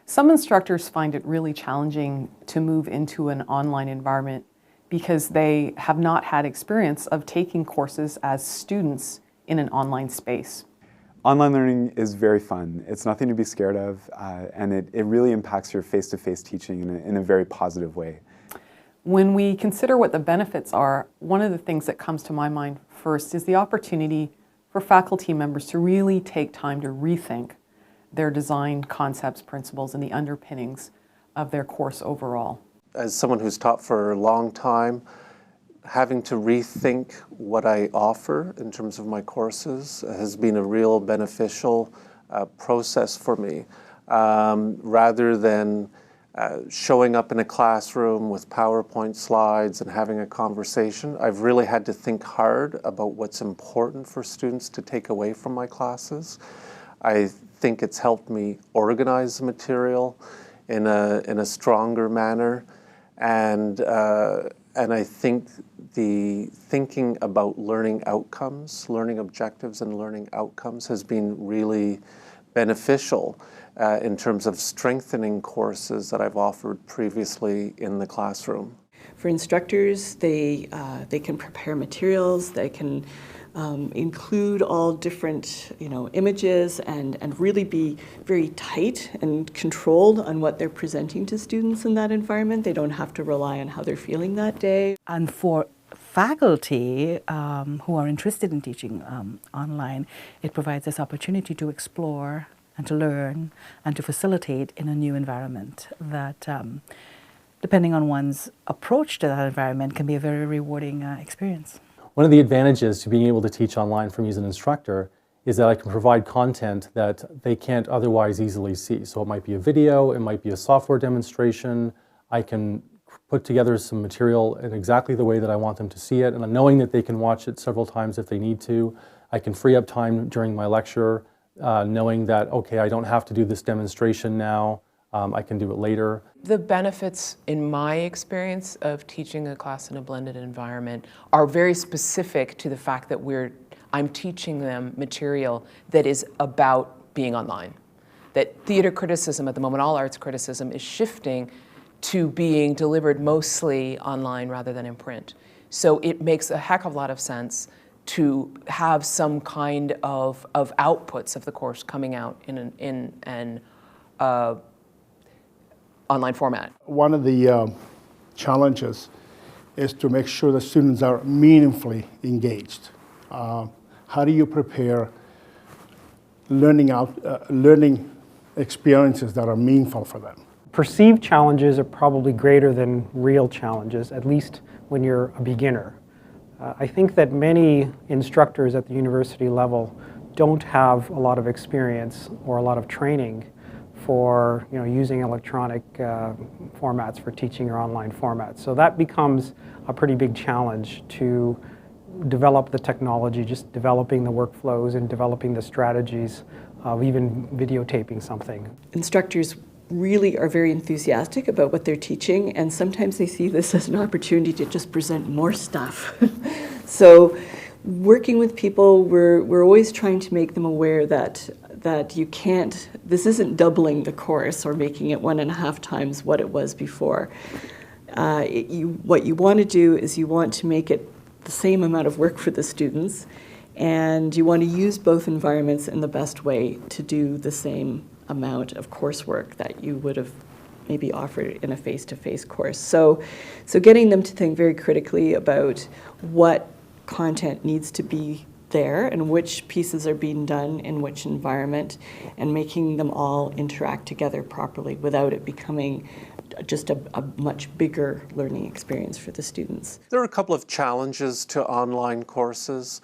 Some instructors find it really challenging to move into an online environment because they have not had experience of taking courses as students in an online space. Online learning is very fun. It's nothing to be scared of, and it really impacts your face-to-face teaching in a very positive way. When we consider what the benefits are, one of the things that comes to my mind first is the opportunity for faculty members to really take time to rethink their design concepts, principles, and the underpinnings of their course overall. As someone who's taught for a long time, having to rethink what I offer in terms of my courses has been a real beneficial process for me. Rather than showing up in a classroom with PowerPoint slides and having a conversation, I've really had to think hard about what's important for students to take away from my classes. I think it's helped me organize the material in a stronger manner, and I think the thinking about learning outcomes, learning objectives and learning outcomes has been really beneficial in terms of strengthening courses that I've offered previously in the classroom. For instructors, they can prepare materials, they can include all different images and really be very tight and controlled on what they're presenting to students in that environment. They don't have to rely on how they're feeling that day. And for faculty who are interested in teaching online, it provides this opportunity to explore and to learn and to facilitate in a new environment that, depending on one's approach to that environment, can be a very rewarding experience. One of the advantages to being able to teach online for me as an instructor is that I can provide content that they can't otherwise easily see. So it might be a video, it might be a software demonstration. I can put together some material in exactly the way that I want them to see it, and knowing that they can watch it several times if they need to. I can free up time during my lecture, knowing that, okay, I don't have to do this demonstration now. I can do it later. The benefits, in my experience, of teaching a class in a blended environment are very specific to the fact that I'm teaching them material that is about being online. That theater criticism at the moment, all arts criticism, is shifting to being delivered mostly online rather than in print. So it makes a heck of a lot of sense to have some kind of outputs of the course coming out in an online format. One of the challenges is to make sure the students are meaningfully engaged. How do you prepare learning experiences that are meaningful for them? Perceived challenges are probably greater than real challenges, at least when you're a beginner. I think that many instructors at the university level don't have a lot of experience or a lot of training for using electronic formats for teaching or online formats. So that becomes a pretty big challenge to develop the technology, just developing the workflows and developing the strategies of even videotaping something. Instructors really are very enthusiastic about what they're teaching, and sometimes they see this as an opportunity to just present more stuff. So working with people, we're always trying to make them aware that you can't, this isn't doubling the course or making it 1.5 times what it was before. What you want to do is you want to make it the same amount of work for the students, and you want to use both environments in the best way to do the same amount of coursework that you would have maybe offered in a face-to-face course. So getting them to think very critically about what content needs to be there and which pieces are being done in which environment, and making them all interact together properly without it becoming just a much bigger learning experience for the students. There are a couple of challenges to online courses.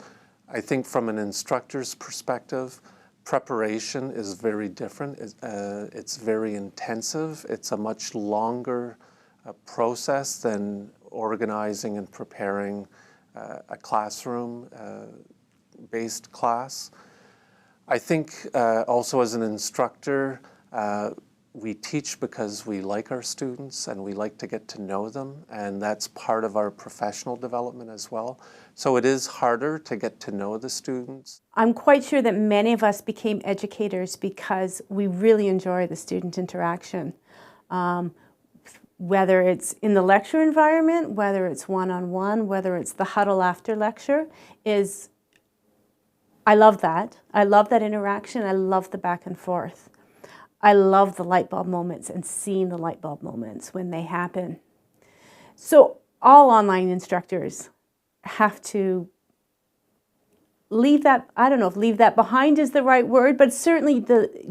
I think from an instructor's perspective, preparation is very different. It's very intensive. It's a much longer process than organizing and preparing a classroom-based class. I think also as an instructor, we teach because we like our students and we like to get to know them, and that's part of our professional development as well. So it is harder to get to know the students. I'm quite sure that many of us became educators because we really enjoy the student interaction. Whether it's in the lecture environment, whether it's one-on-one, whether it's the huddle after lecture, I love that. I love that interaction. I love the back and forth. I love the light bulb moments and seeing the light bulb moments when they happen. So all online instructors have to leave that, I don't know if leave that behind is the right word, but certainly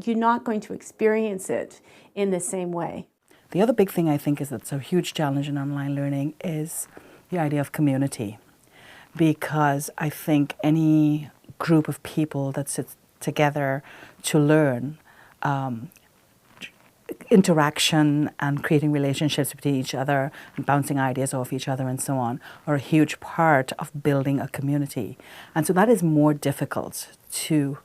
you're not going to experience it in the same way. The other big thing I think is that's a huge challenge in online learning is the idea of community. Because I think any group of people that sits together to learn, interaction and creating relationships between each other and bouncing ideas off each other and so on are a huge part of building a community. And so that is more difficult to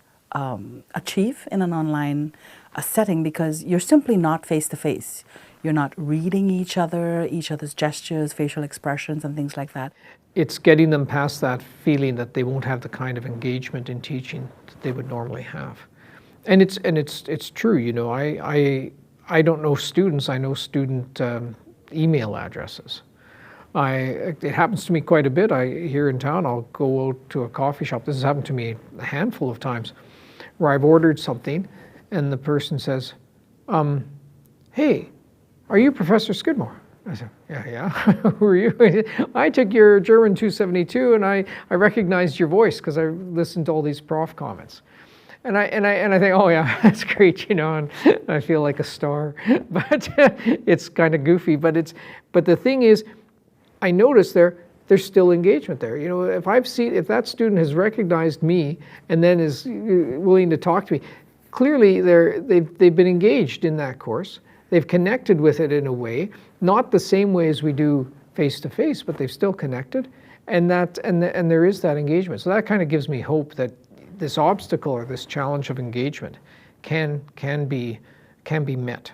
achieve in an online setting because you're simply not face to face. You're not reading each other's gestures, facial expressions and things like that. It's getting them past that feeling that they won't have the kind of engagement in teaching that they would normally have. And it's true, you know, I don't know students, I know student email addresses. It happens to me quite a bit. Here in town, I'll go out to a coffee shop. This has happened to me a handful of times where I've ordered something and the person says, hey, are you Professor Skidmore? I said, yeah. Who are you? I took your German 272 and I recognized your voice because I listened to all these prof comments. And I think, oh yeah, that's great, you know, and I feel like a star. But it's kind of goofy. But the thing is, I notice there's still engagement there. You know, if that student has recognized me and then is willing to talk to me, clearly they've been engaged in that course. They've connected with it in a way, not the same way as we do face to face, but they've still connected, and there is that engagement. So that kind of gives me hope that this obstacle or this challenge of engagement can be met.